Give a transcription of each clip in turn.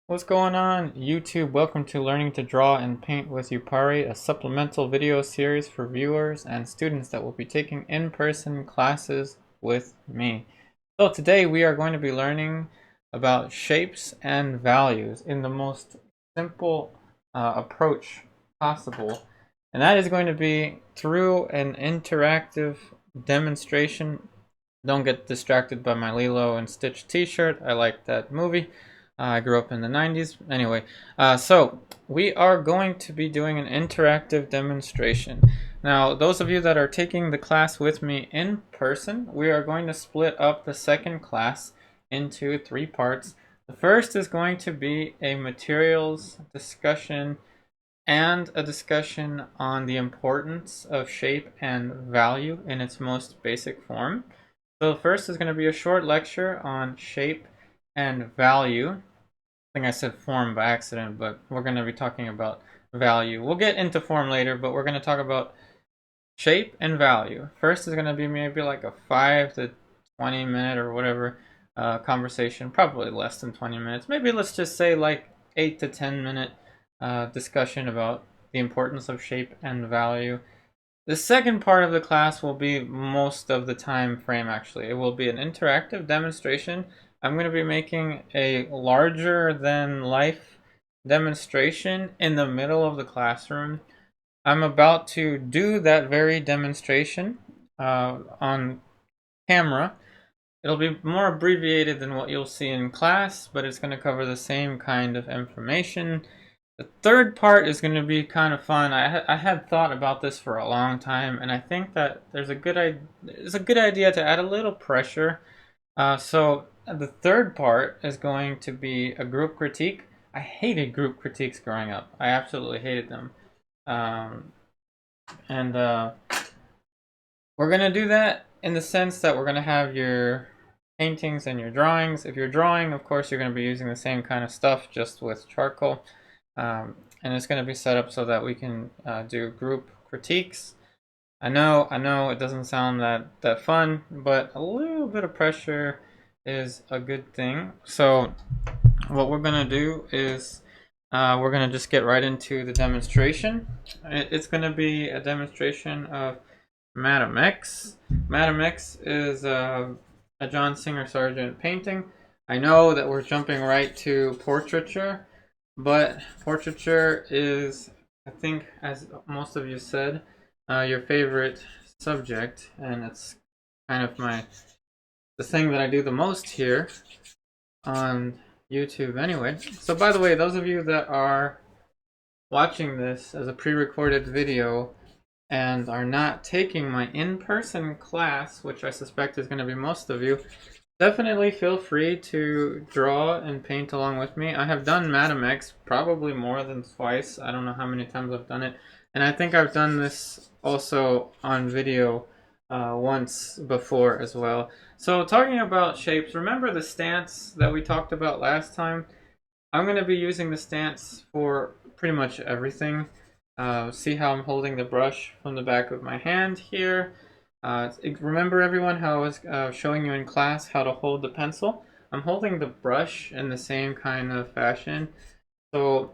What's going on, YouTube? Welcome to Learning to Draw and Paint with Yupari, a supplemental video series for viewers and students that will be taking in-person classes with me. So today we are going to be learning about shapes and values in the most simple approach possible. And that is going to be through an interactive demonstration. Don't get distracted by my Lilo and Stitch t-shirt. I like that movie. I grew up in the 90s. Anyway, so we are going to be doing an interactive demonstration. Now, those of you that are taking the class with me in person, we are going to split up the second class into 3 parts. The first is going to be a materials discussion and a discussion on the importance of shape and value in its most basic form. So the first is going to be a short lecture on shape and value. I think I said form by accident, but we're going to be talking about value. We'll get into form later, but we're going to talk about shape and value. First is going to be maybe like a 5 to 20 minute or whatever conversation, probably less than 20 minutes. Maybe let's just say like 8 to 10 minute discussion about the importance of shape and value. The second part of the class will be most of the time frame, actually. It will be an interactive demonstration. I'm going to be making a larger than life demonstration in the middle of the classroom. I'm about to do that very demonstration on camera. It'll be more abbreviated than what you'll see in class, but it's going to cover the same kind of information. The third part is going to be kind of fun. I had thought about this for a long time, and I think that it's a good idea to add a little pressure. So the third part is going to be a group critique. I hated group critiques growing up. I absolutely hated them. And we're going to do that in the sense that we're going to have your paintings and your drawings. If you're drawing, of course, you're going to be using the same kind of stuff, just with charcoal. And it's going to be set up so that we can do group critiques. I know it doesn't sound that fun, but a little bit of pressure is a good thing. So what we're going to do is we're going to just get right into the demonstration. It's going to be a demonstration of Madam X. Madam X is a John Singer Sargent painting. I know that we're jumping right to portraiture, but portraiture is, I think, as most of you said, your favorite subject, and it's kind of the thing that I do the most here on YouTube anyway. So by the way, those of you that are watching this as a pre-recorded video and are not taking my in-person class, which I suspect is going to be most of you, definitely feel free to draw and paint along with me. I have done Madam X probably more than twice. I don't know how many times I've done it. And I think I've done this also on video once before as well. So talking about shapes, remember the stance that we talked about last time? I'm going to be using the stance for pretty much everything. See how I'm holding the brush from the back of my hand here. Remember everyone how I was showing you in class how to hold the pencil? I'm holding the brush in the same kind of fashion. So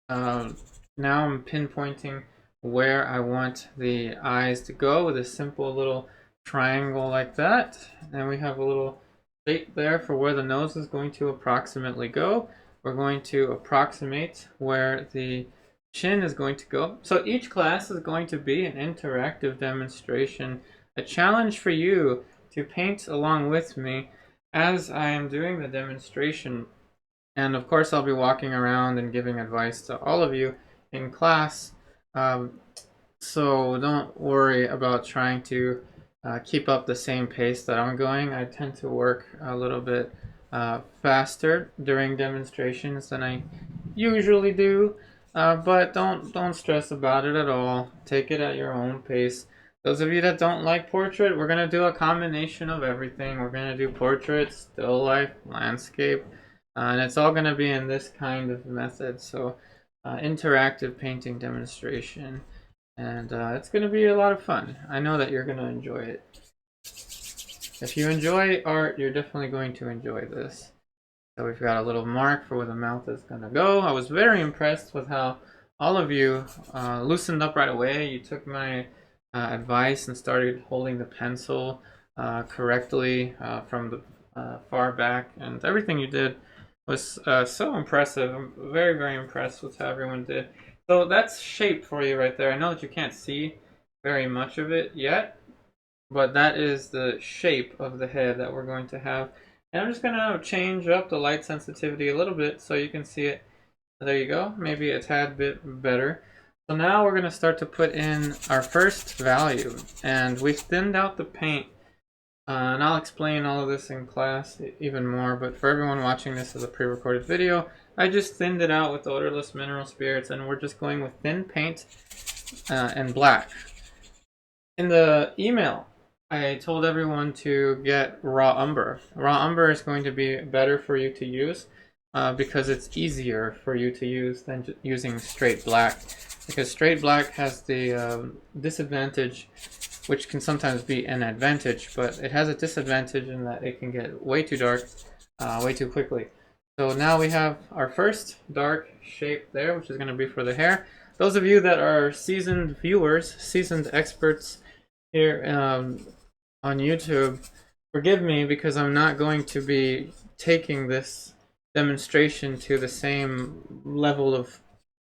now I'm pinpointing where I want the eyes to go with a simple little triangle like that. And we have a little shape there for where the nose is going to approximately go. We're going to approximate where the chin is going to go. So each class is going to be an interactive demonstration, a challenge for you to paint along with me as I am doing the demonstration. And of course, I'll be walking around and giving advice to all of you in class. So don't worry about trying to keep up the same pace that I'm going. I tend to work a little bit faster during demonstrations than I usually do. But don't stress about it at all. Take it at your own pace. Those of you that don't like portrait, we're going to do a combination of everything. We're going to do portrait, still life, landscape, and it's all going to be in this kind of method. So interactive painting demonstration. And it's going to be a lot of fun. I know that you're going to enjoy it. If you enjoy art, you're definitely going to enjoy this. So we've got a little mark for where the mouth is gonna go. I was very impressed with how all of you loosened up right away. You took my advice and started holding the pencil correctly from the far back, and everything you did was so impressive. I'm very, very impressed with how everyone did. So that's shape for you right there. I know that you can't see very much of it yet, but that is the shape of the head that we're going to have. And I'm just going to change up the light sensitivity a little bit so you can see it. There you go, maybe a tad bit better. So now we're going to start to put in our first value. And we've thinned out the paint. And I'll explain all of this in class even more, but for everyone watching this as a pre-recorded video, I just thinned it out with odorless mineral spirits, and we're just going with thin paint and black. In the email, I told everyone to get raw umber. Raw umber is going to be better for you to use because it's easier for you to use than using straight black. Because straight black has the disadvantage, which can sometimes be an advantage, but it has a disadvantage in that it can get way too dark way too quickly. So now we have our first dark shape there, which is going to be for the hair. Those of you that are seasoned viewers, seasoned experts here on YouTube, forgive me because I'm not going to be taking this demonstration to the same level of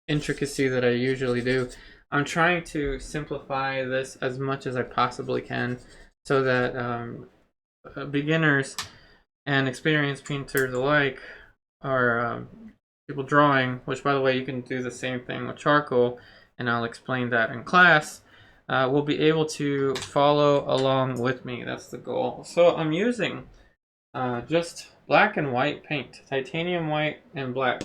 intricacy that I usually do. I'm trying to simplify this as much as I possibly can so that beginners and experienced painters alike, or people drawing, which by the way you can do the same thing with charcoal, and I'll explain that in class, will be able to follow along with me. That's the goal. So I'm using just black and white paint, titanium white and black.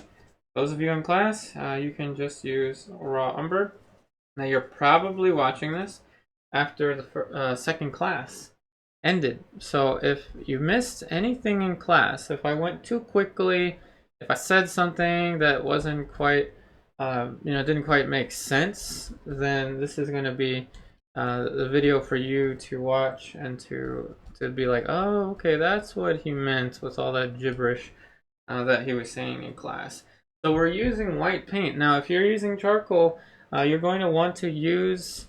Those of you in class, you can just use raw umber. Now you're probably watching this after the second class ended. So if you missed anything in class, if I went too quickly, if I said something that wasn't quite, didn't quite make sense, then this is going to be the video for you to watch and to be like, oh, okay, that's what he meant with all that gibberish that he was saying in class. So we're using white paint. Now, if you're using charcoal, you're going to want to use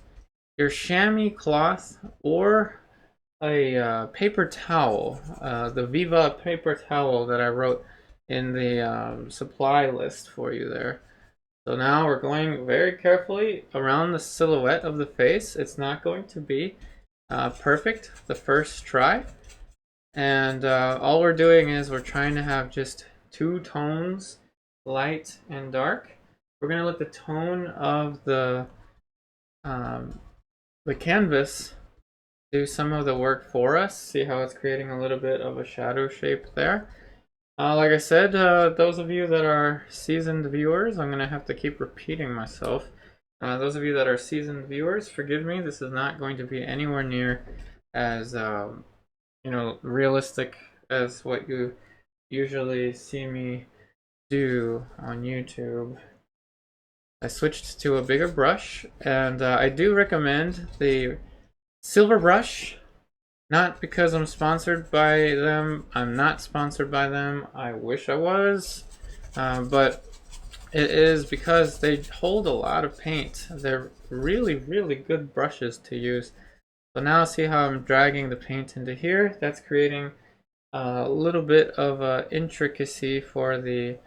your chamois cloth or a paper towel, the Viva paper towel that I wrote in the supply list for you there. So now we're going very carefully around the silhouette of the face. It's not going to be perfect the first try. And all we're doing is we're trying to have just two tones, light and dark. We're going to let the tone of the canvas do some of the work for us. See how it's creating a little bit of a shadow shape there. Like I said, those of you that are seasoned viewers, I'm going to have to keep repeating myself. Those of you that are seasoned viewers, forgive me, this is not going to be anywhere near as realistic as what you usually see me do on YouTube. I switched to a bigger brush, and I do recommend the silver brush, not because I'm sponsored by them. I'm not sponsored by them. I wish I was, but it is because they hold a lot of paint. They're really, really good brushes to use. So now see how I'm dragging the paint into here? That's creating a little bit of intricacy for the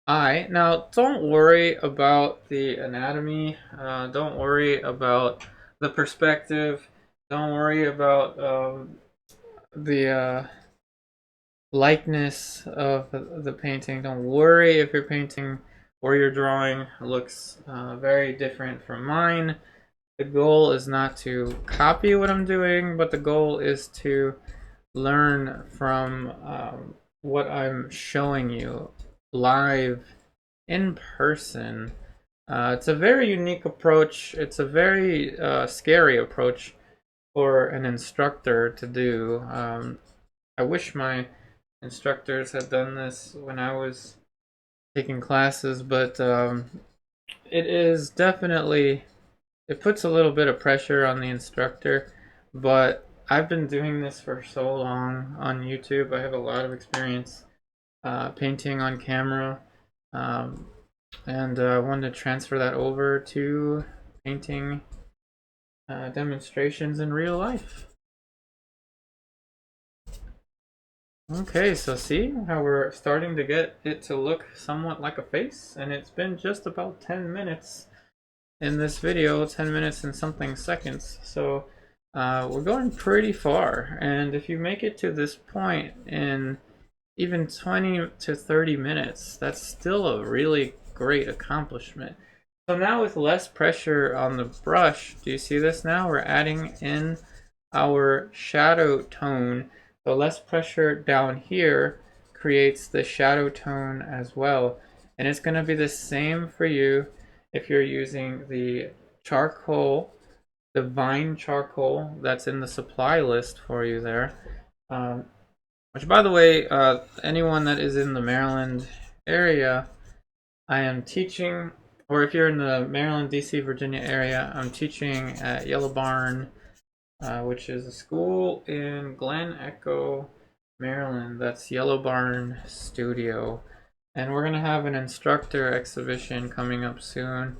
eye. Now, don't worry about the anatomy. Don't worry about the perspective. Don't worry about the likeness of the painting. Don't worry if your painting or your drawing looks very different from mine. The goal is not to copy what I'm doing, but the goal is to learn from what I'm showing you live in person. It's a very unique approach. It's a very scary approach for an instructor to do. I wish my instructors had done this when I was taking classes, but it is definitely, it puts a little bit of pressure on the instructor, but I've been doing this for so long on YouTube. I have a lot of experience painting on camera, and I wanted to transfer that over to painting demonstrations in real life. Okay, so see how we're starting to get it to look somewhat like a face, and it's been just about 10 minutes in this video, 10 minutes and something seconds. So we're going pretty far, and if you make it to this point in even 20 to 30 minutes, that's still a really great accomplishment. So now with less pressure on the brush, do you see this now? We're adding in our shadow tone. So less pressure down here creates the shadow tone as well. And it's going to be the same for you if you're using the charcoal, the vine charcoal that's in the supply list for you there. Which, by the way, anyone that is in the Maryland area, I am teaching, or if you're in the Maryland, DC, Virginia area, I'm teaching at Yellow Barn, which is a school in Glen Echo, Maryland. That's Yellow Barn Studio. And we're going to have an instructor exhibition coming up soon.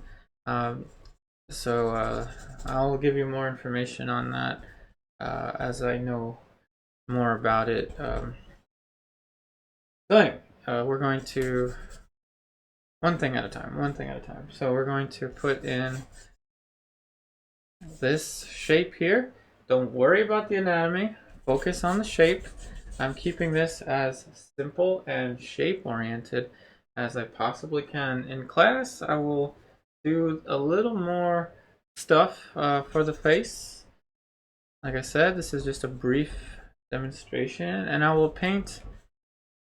So I'll give you more information on that as I know more about it. So we're going to one thing at a time. So we're going to put in this shape here. Don't worry about the anatomy. Focus on the shape. I'm keeping this as simple and shape oriented as I possibly can. In class, I will do a little more stuff for the face. Like I said, this is just a brief demonstration, and I will paint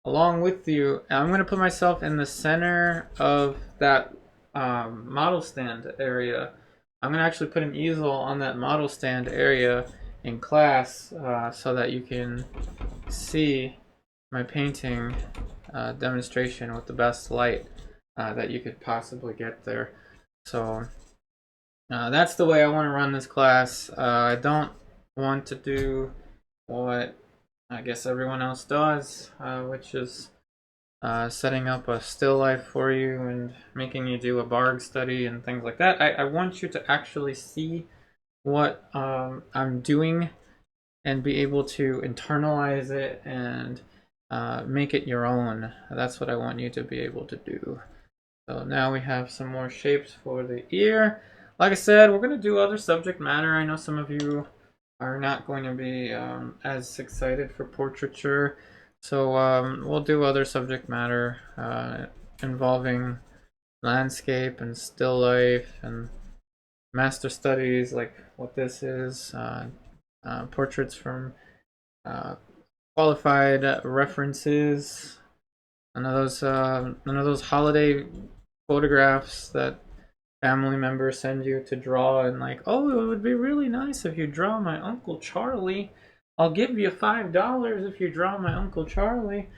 along with you. I'm going to put myself in the center of that model stand area. I'm going to actually put an easel on that model stand area in class so that you can see my painting demonstration with the best light that you could possibly get there. So that's the way I want to run this class. I don't want to do what I guess everyone else does, which is setting up a still life for you and making you do a barg study and things like that. I want you to actually see what I'm doing and be able to internalize it and make it your own. That's what I want you to be able to do. So now we have some more shapes for the ear. Like I said, we're going to do other subject matter. I know some of you are not going to be as excited for portraiture. So we'll do other subject matter involving landscape and still life and master studies like what this is, portraits from qualified references, none of those holiday photographs that family members send you to draw and like, oh, it would be really nice if you draw my Uncle Charlie. I'll give you $5 if you draw my Uncle Charlie.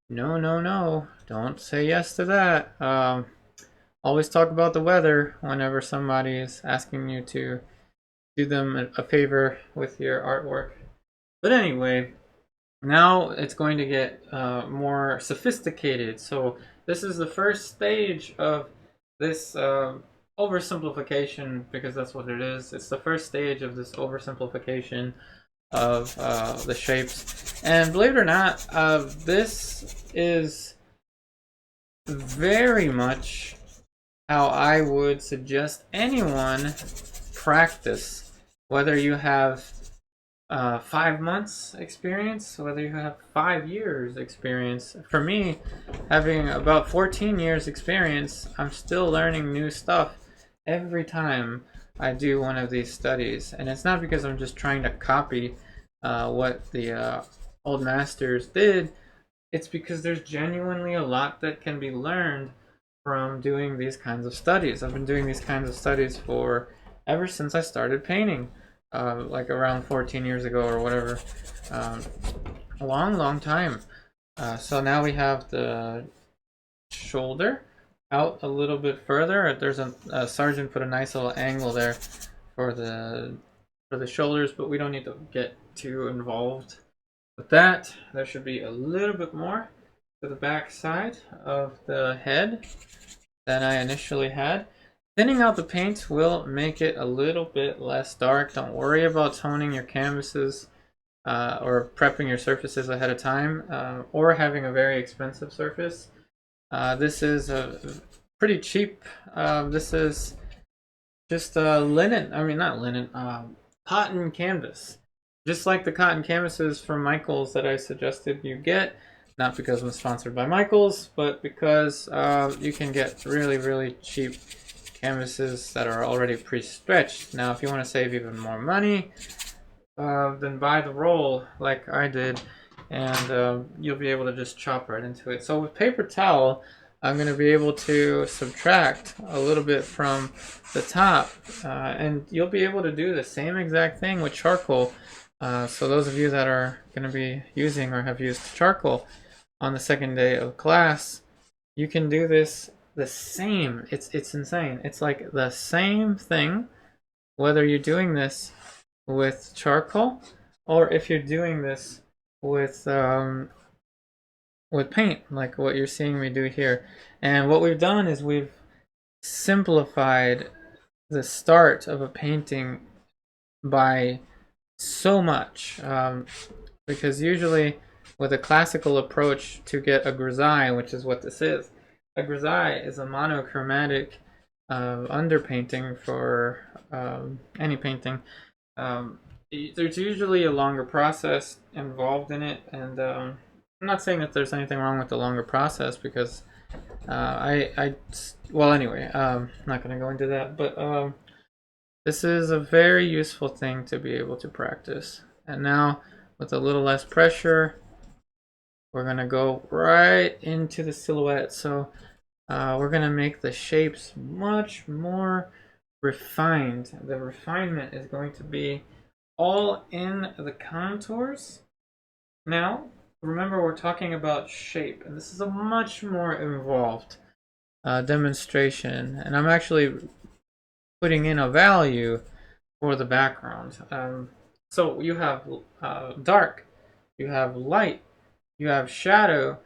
No, no, no. Don't say yes to that. Always talk about the weather whenever somebody is asking you to do them a favor with your artwork. But anyway, now it's going to get more sophisticated. So this is the first stage of this oversimplification, because that's what it is. It's the first stage of this oversimplification of the shapes. And believe it or not, this is very much how I would suggest anyone practice, whether you have 5 months experience, whether you have 5 years experience. For me, having about 14 years experience, I'm still learning new stuff every time I do one of these studies. And it's not because I'm just trying to copy what the old masters did. It's because there's genuinely a lot that can be learned from doing these kinds of studies. I've been doing these kinds of studies for ever since I started painting. Like around 14 years ago or whatever. A long time. So now we have the shoulder out a little bit further. There's a sergeant put a nice little angle there for the shoulders, but we don't need to get too involved with that. There should be a little bit more. to the back side of the head than I initially had. Thinning out the paint will make it a little bit less dark. Don't worry about toning your canvases or prepping your surfaces ahead of time or having a very expensive surface. This is a pretty cheap. This is just linen. I mean, not linen. Cotton canvas. Just like the cotton canvases from Michaels that I suggested you get. Not because I'm sponsored by Michaels, but because you can get really, really cheap canvases that are already pre-stretched. Now, if you want to save even more money, then buy the roll like I did, and you'll be able to just chop right into it. So with paper towel, I'm going to be able to subtract a little bit from the top, and you'll be able to do the same exact thing with charcoal. So those of you that are going to be using or have used charcoal on the second day of class, you can do this the same. It's insane. It's like the same thing, whether you're doing this with charcoal or if you're doing this with paint, like what you're seeing me do here. And what we've done is we've simplified the start of a painting by so much, because usually with a classical approach to get a grisaille, which is what this is, a grisaille is a monochromatic underpainting for any painting. There's usually a longer process involved in it, and I'm not saying that there's anything wrong with the longer process because well, anyway, I'm not going to go into that, but this is a very useful thing to be able to practice. And now, with a little less pressure, we're going to go right into the silhouette. So we're going to make the shapes much more refined. The refinement is going to be all in the contours. Now, remember we're talking about shape, and this is a much more involved demonstration, and I'm actually putting in a value for the background. So you have dark, you have light, you have shadow,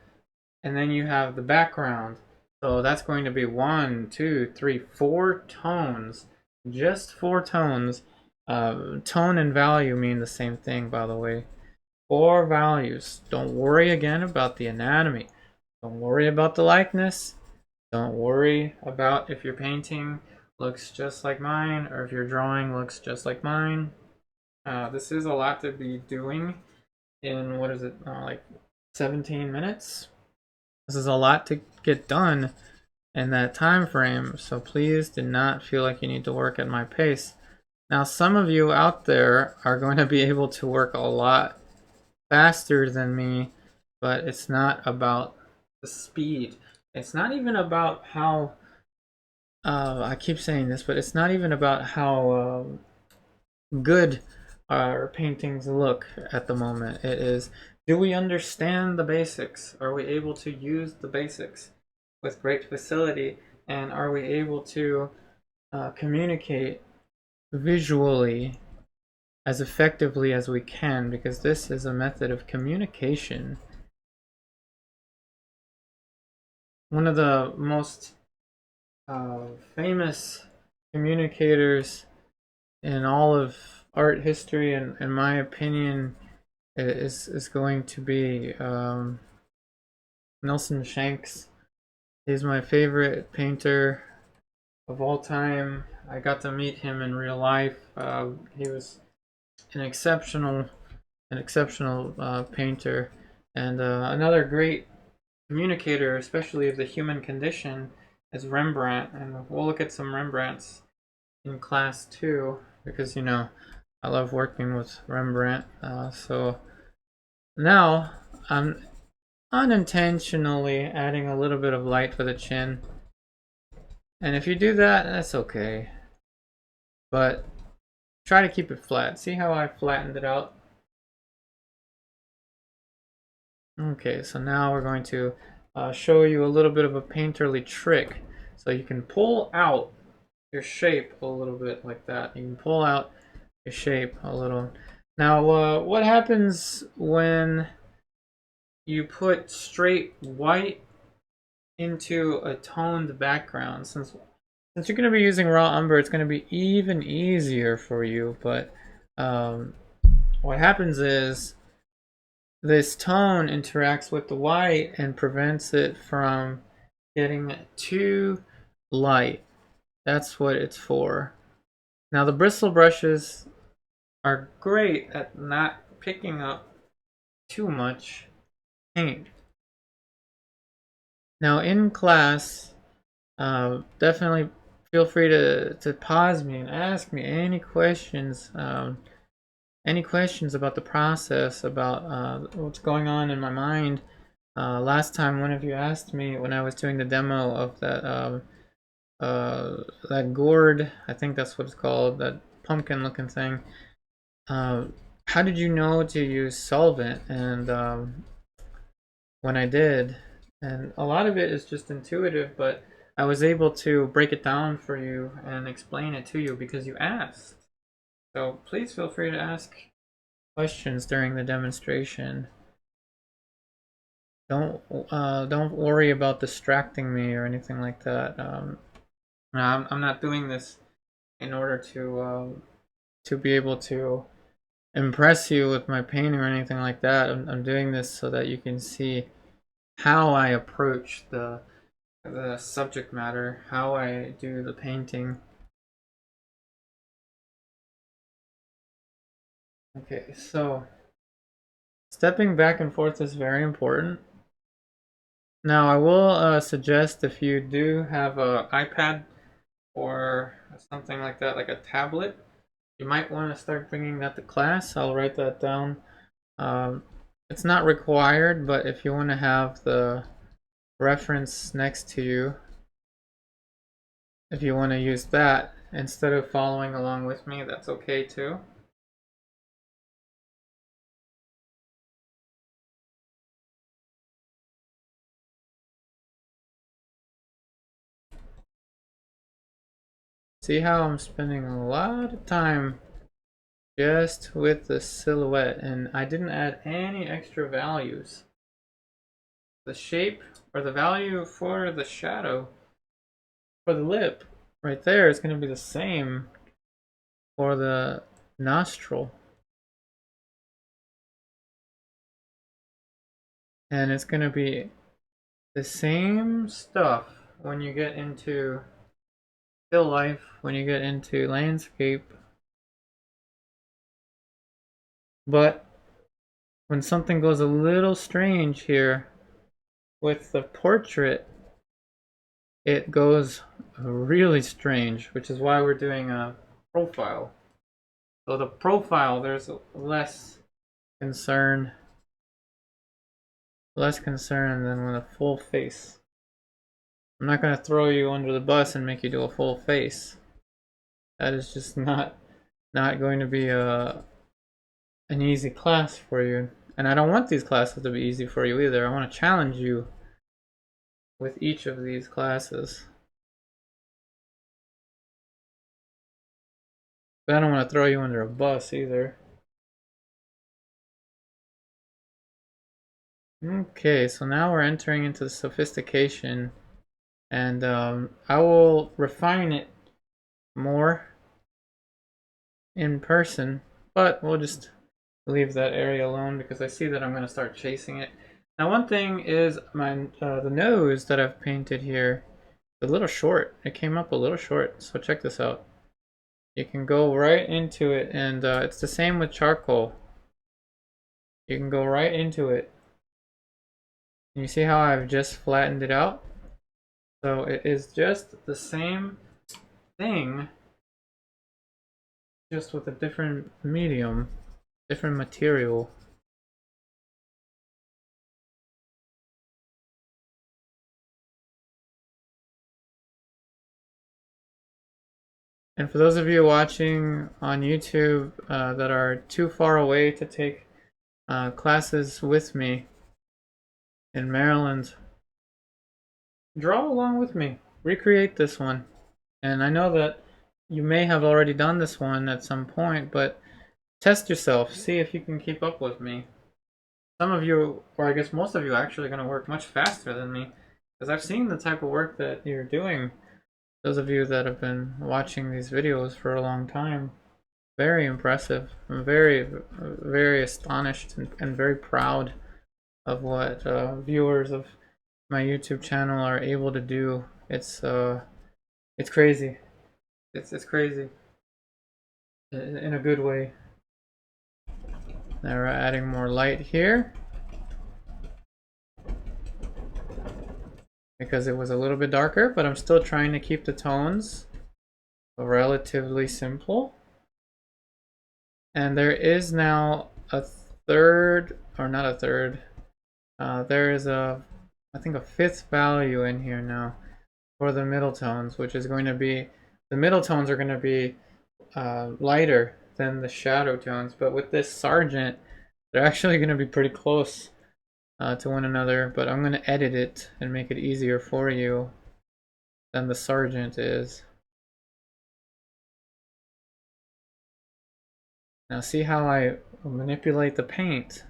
and then you have the background. So that's going to be 1, 2, 3, 4 tones, just 4 tones. Tone and value mean the same thing, by the way. 4 values. Don't worry again about the anatomy. Don't worry about the likeness. Don't worry about if your painting looks just like mine or if your drawing looks just like mine. This is a lot to be doing in, what is it, like 17 minutes? This is a lot to get done in that time frame, so please do not feel like you need to work at my pace. Now, some of you out there are going to be able to work a lot faster than me, but it's not about the speed. It's not even about how, I keep saying this, but it's not even about how good our paintings look at the moment. It is, do we understand the basics? Are we able to use the basics with great facility? And are we able to communicate visually as effectively as we can? Because this is a method of communication. One of the most famous communicators in all of art history, and in my opinion, is going to be Nelson Shanks. He's my favorite painter of all time. I got to meet him in real life. He was an exceptional painter, and another great communicator, especially of the human condition, is Rembrandt. And we'll look at some Rembrandts in class too, because I love working with Rembrandt. So now I'm unintentionally adding a little bit of light for the chin, and if you do that, that's okay, but try to keep it flat. See how I flattened it out? Okay, so now we're going to show you a little bit of a painterly trick. So you can pull out your shape a little bit like that. You can pull out your shape a little. Now, what happens when you put straight white into a toned background. Since you're going to be using raw umber, it's going to be even easier for you. But what happens is this tone interacts with the white and prevents it from getting too light. That's what it's for. Now the bristle brushes are great at not picking up too much paint. Now in class, definitely feel free to pause me and ask me any questions. Any questions about the process, about what's going on in my mind. Last time, one of you asked me when I was doing the demo of that gourd, I think that's what it's called, that pumpkin-looking thing. How did you know to use solvent? And when I did, and a lot of it is just intuitive, but I was able to break it down for you and explain it to you because you asked. So please feel free to ask questions during the demonstration. Don't worry about distracting me or anything like that. I'm not doing this in order to be able to impress you with my painting or anything like that. I'm doing this so that you can see how I approach the subject matter, how I do the painting. Okay, so stepping back and forth is very important. Now, I will suggest if you do have an iPad or something like that, like a tablet, you might want to start bringing that to class. I'll write that down. It's not required, but if you want to have the reference next to you, if you want to use that instead of following along with me, that's okay too. See how I'm spending a lot of time just with the silhouette, and I didn't add any extra values. The shape or the value for the shadow for the lip right there is going to be the same for the nostril. And it's going to be the same stuff when you get into still life, when you get into landscape. But when something goes a little strange here with the portrait, it goes really strange, which is why we're doing a profile. So the profile, there's less concern than with a full face. I'm not going to throw you under the bus and make you do a full face. That is just not going to be an easy class for you. And I don't want these classes to be easy for you either. I want to challenge you with each of these classes. But I don't want to throw you under a bus either. Okay, so now we're entering into the sophistication, and I will refine it more in person, but we'll just leave that area alone because I see that I'm going to start chasing it. Now one thing is the nose that I've painted here is a little short. It came up a little short, so check this out. You can go right into it, and it's the same with charcoal. You can go right into it. You see how I've just flattened it out? So it is just the same thing, just with a different medium, different material. And for those of you watching on YouTube that are too far away to take classes with me in Maryland, draw along with me. Recreate this one. And I know that you may have already done this one at some point, but test yourself. See if you can keep up with me. some of you, or I guess most of you, are actually going to work much faster than me, because I've seen the type of work that you're doing. Those of you that have been watching these videos for a long time, very impressive. I'm very, very astonished and very proud of what viewers of my YouTube channel are able to do. It's crazy. It's crazy in a good way. Now we're adding more light here because it was a little bit darker, but I'm still trying to keep the tones relatively simple. And there is now a third, or not a third, there is I think a fifth value in here now for the middle tones, which is going to be, the middle tones are going to be lighter than the shadow tones, but with this Sargent, they're actually going to be pretty close to one another, but I'm going to edit it and make it easier for you than the Sargent is. Now see how I manipulate the paint.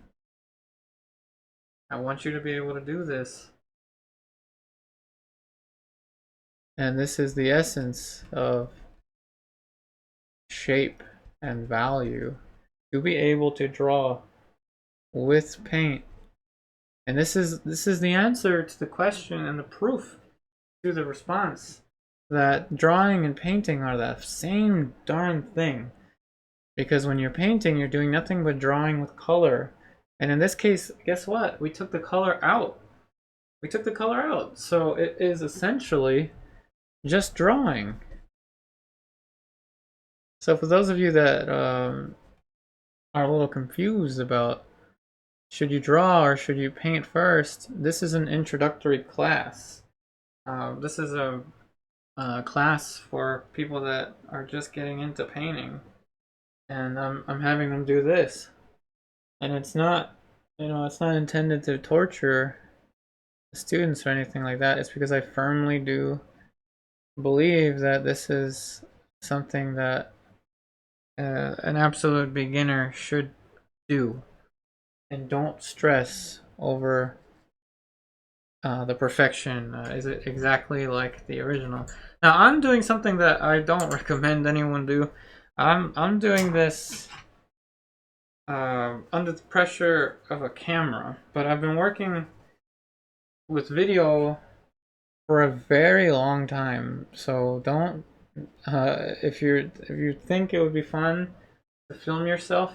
I want you to be able to do this. And this is the essence of shape and value. To be able to draw with paint. And this is the answer to the question and the proof to the response that drawing and painting are the same darn thing. Because when you're painting, you're doing nothing but drawing with color. And in this case, guess what? We took the color out. We took the color out. So it is essentially just drawing. So for those of you that are a little confused about should you draw or should you paint first, this is an introductory class. This is a class for people that are just getting into painting. And I'm having them do this. And it's not, it's not intended to torture the students or anything like that. It's because I firmly do believe that this is something that an absolute beginner should do. And don't stress over the perfection. Is it exactly like the original? Now I'm doing something that I don't recommend anyone do. I'm doing this under the pressure of a camera, but I've been working with video for a very long time. So don't if you think it would be fun to film yourself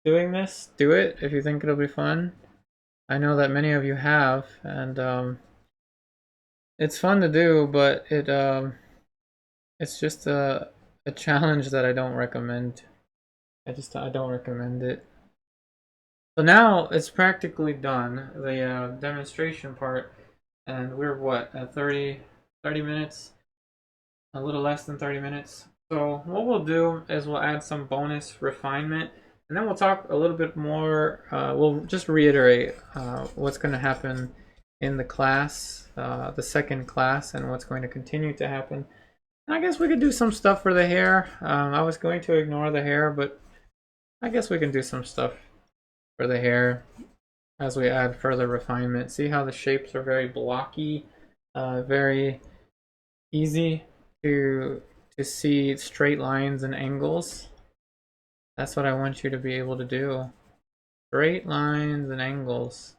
doing this, do it if you think it'll be fun. I know that many of you have, and it's fun to do, but it's just a challenge that I don't recommend. I don't recommend it. So now it's practically done, the demonstration part, and we're what, at 30 minutes? A little less than 30 minutes. So what we'll do is we'll add some bonus refinement, and then we'll talk a little bit more, we'll just reiterate what's going to happen in the class, the second class, and what's going to continue to happen. And I guess we could do some stuff for the hair. I was going to ignore the hair, but I guess we can do some stuff for the hair as we add further refinement. See how the shapes are very blocky, very easy to see straight lines and angles. That's what I want you to be able to do. Straight lines and angles.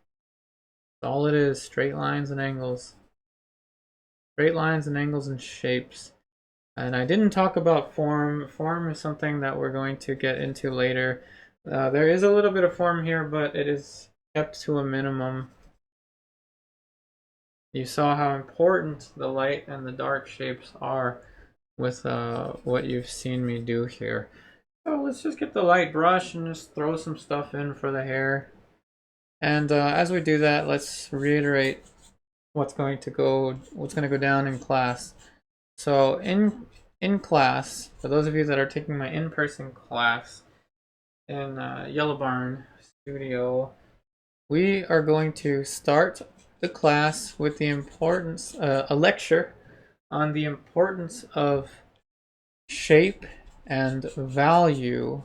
That's all it is, straight lines and angles. Straight lines and angles and shapes. And I didn't talk about form. Form is something that we're going to get into later. There is a little bit of form here, but it is kept to a minimum. You saw how important the light and the dark shapes are with what you've seen me do here. So let's just get the light brush and just throw some stuff in for the hair. And as we do that, let's reiterate what's going to go down in class. So in class, for those of you that are taking my in-person class in Yellow Barn Studio, we are going to start the class with the importance, a lecture on the importance of shape and value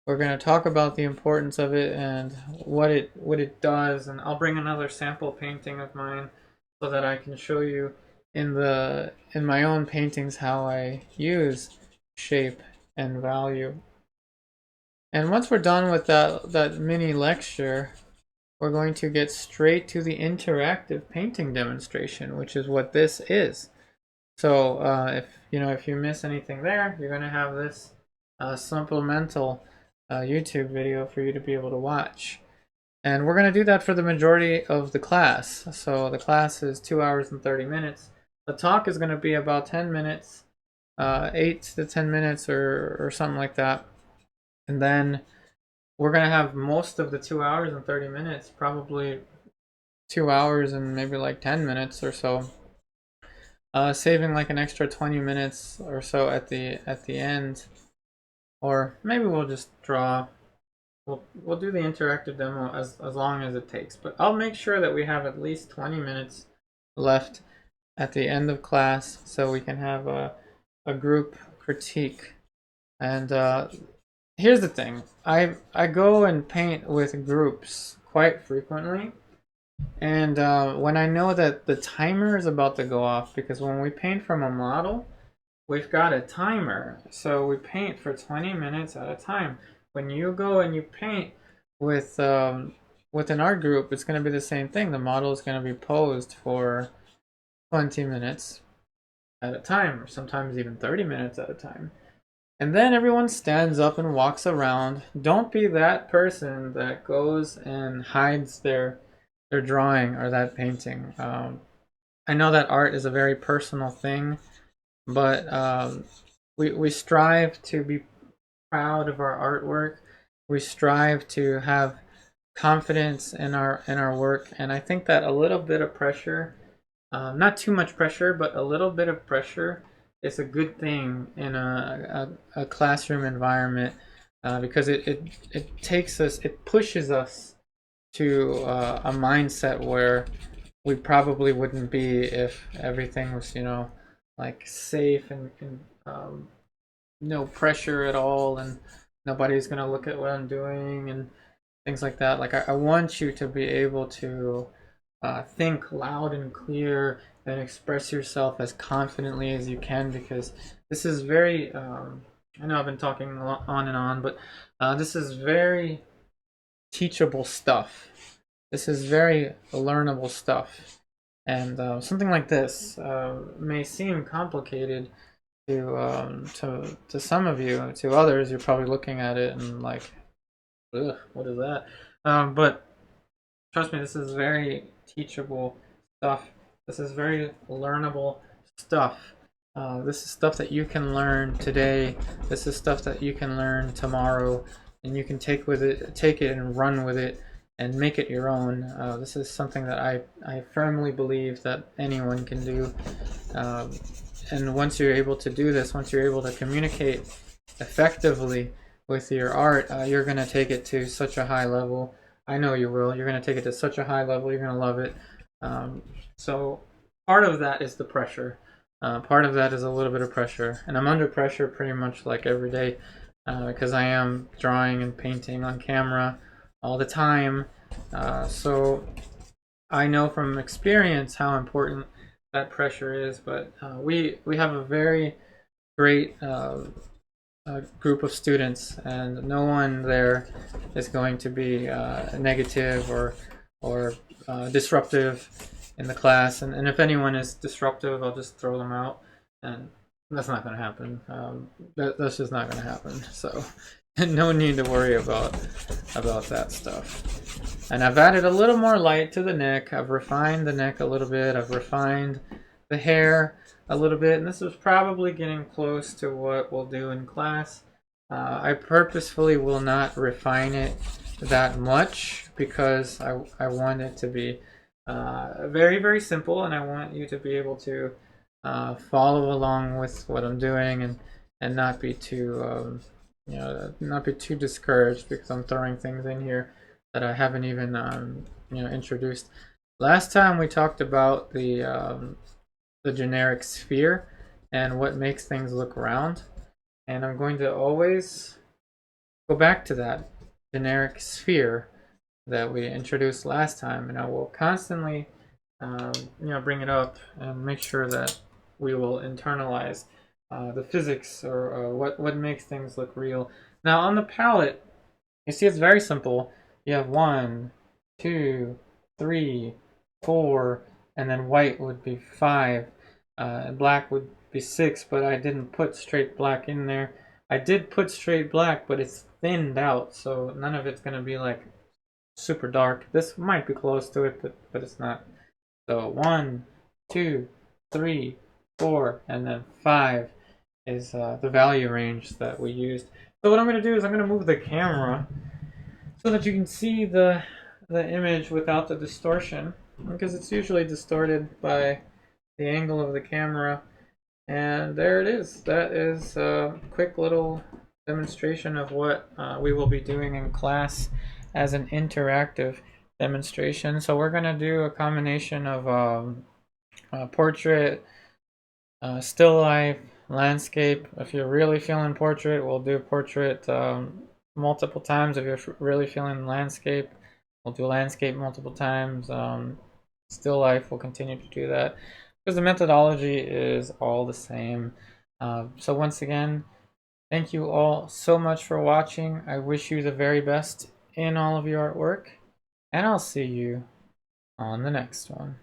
We're going to talk about the importance of it and what it does, and I'll bring another sample painting of mine so that I can show you in my own paintings how I use shape and value. And once we're done with that mini lecture, we're going to get straight to the interactive painting demonstration, which is what this is. So if you miss anything there, you're going to have this supplemental YouTube video for you to be able to watch. And we're going to do that for the majority of the class. So the class is 2 hours and 30 minutes. The talk is going to be about 10 minutes, 8 to 10 minutes or something like that. And then we're going to have most of the 2 hours and 30 minutes, probably 2 hours and maybe like 10 minutes or so, saving like an extra 20 minutes or so at the end. Or maybe we'll just draw. We'll do the interactive demo as long as it takes. But I'll make sure that we have at least 20 minutes left at the end of class so we can have a group critique. And here's the thing. I go and paint with groups quite frequently. And when I know that the timer is about to go off, because when we paint from a model, we've got a timer. So we paint for 20 minutes at a time. When you go and you paint with an art group, it's going to be the same thing. The model is going to be posed for 20 minutes at a time, or sometimes even 30 minutes at a time. And then everyone stands up and walks around. Don't be that person that goes and hides their drawing or that painting. I know that art is a very personal thing, but we strive to be proud of our artwork. We strive to have confidence in our work, and I think that a little bit of pressure, not too much pressure, but a little bit of pressure is a good thing in a classroom environment, because it takes us, it pushes us to a mindset where we probably wouldn't be if everything was, like safe and no pressure at all, and nobody's gonna look at what I'm doing and things like that. Like I want you to be able to think loud and clear and express yourself as confidently as you can, because this is very I know I've been talking on and on, but this is very teachable stuff. This is very learnable stuff. And something like this may seem complicated to some of you. To others, you're probably looking at it and like, ugh, what is that? But trust me, this is very teachable stuff. This is very learnable stuff. This is stuff that you can learn today. This is stuff that you can learn tomorrow, and you can take it and run with it and make it your own. This is something that I firmly believe that anyone can do. And once you're able to do this, once you're able to communicate effectively with your art, you're going to take it to such a high level. I know you will. You're going to take it to such a high level. You're going to love it. So part of that is the pressure. Part of that is a little bit of pressure. And I'm under pressure pretty much like every day, because I am drawing and painting on camera all the time. So I know from experience how important that pressure is, but we have a very great group of students, and no one there is going to be negative or disruptive in the class. And if anyone is disruptive, I'll just throw them out, and that's not going to happen. That's just not going to happen. So no need to worry about that stuff. And I've added a little more light to the neck. I've refined the neck a little bit. I've refined the hair a little bit, and this is probably getting close to what we'll do in class. I purposefully will not refine it that much because I want it to be very, very simple, and I want you to be able to follow along with what I'm doing and not be too not be too discouraged because I'm throwing things in here that I haven't even introduced. Last time we talked about the generic sphere and what makes things look round, and I'm going to always go back to that generic sphere that we introduced last time, and I will constantly bring it up and make sure that we will internalize the physics or what makes things look real. Now on the palette, you see it's very simple. You have 1, 2, 3, 4, and then white would be 5, and black would be 6, but I didn't put straight black in there. I did put straight black, but it's thinned out, so none of it's going to be like super dark. This might be close to it, but it's not. So 1, 2, 3, 4, and then 5 is the value range that we used. So what I'm going to do is I'm going to move the camera so that you can see the image without the distortion, because it's usually distorted by the angle of the camera. And there it is. That is a quick little demonstration of what we will be doing in class as an interactive demonstration. So we're going to do a combination of portrait, still life, landscape. If you're really feeling portrait, we'll do portrait multiple times. If you're really feeling landscape, we'll do landscape multiple times. Still life, we'll continue to do that because the methodology is all the same. So once again, thank you all so much for watching. I wish you the very best in all of your artwork, and I'll see you on the next one.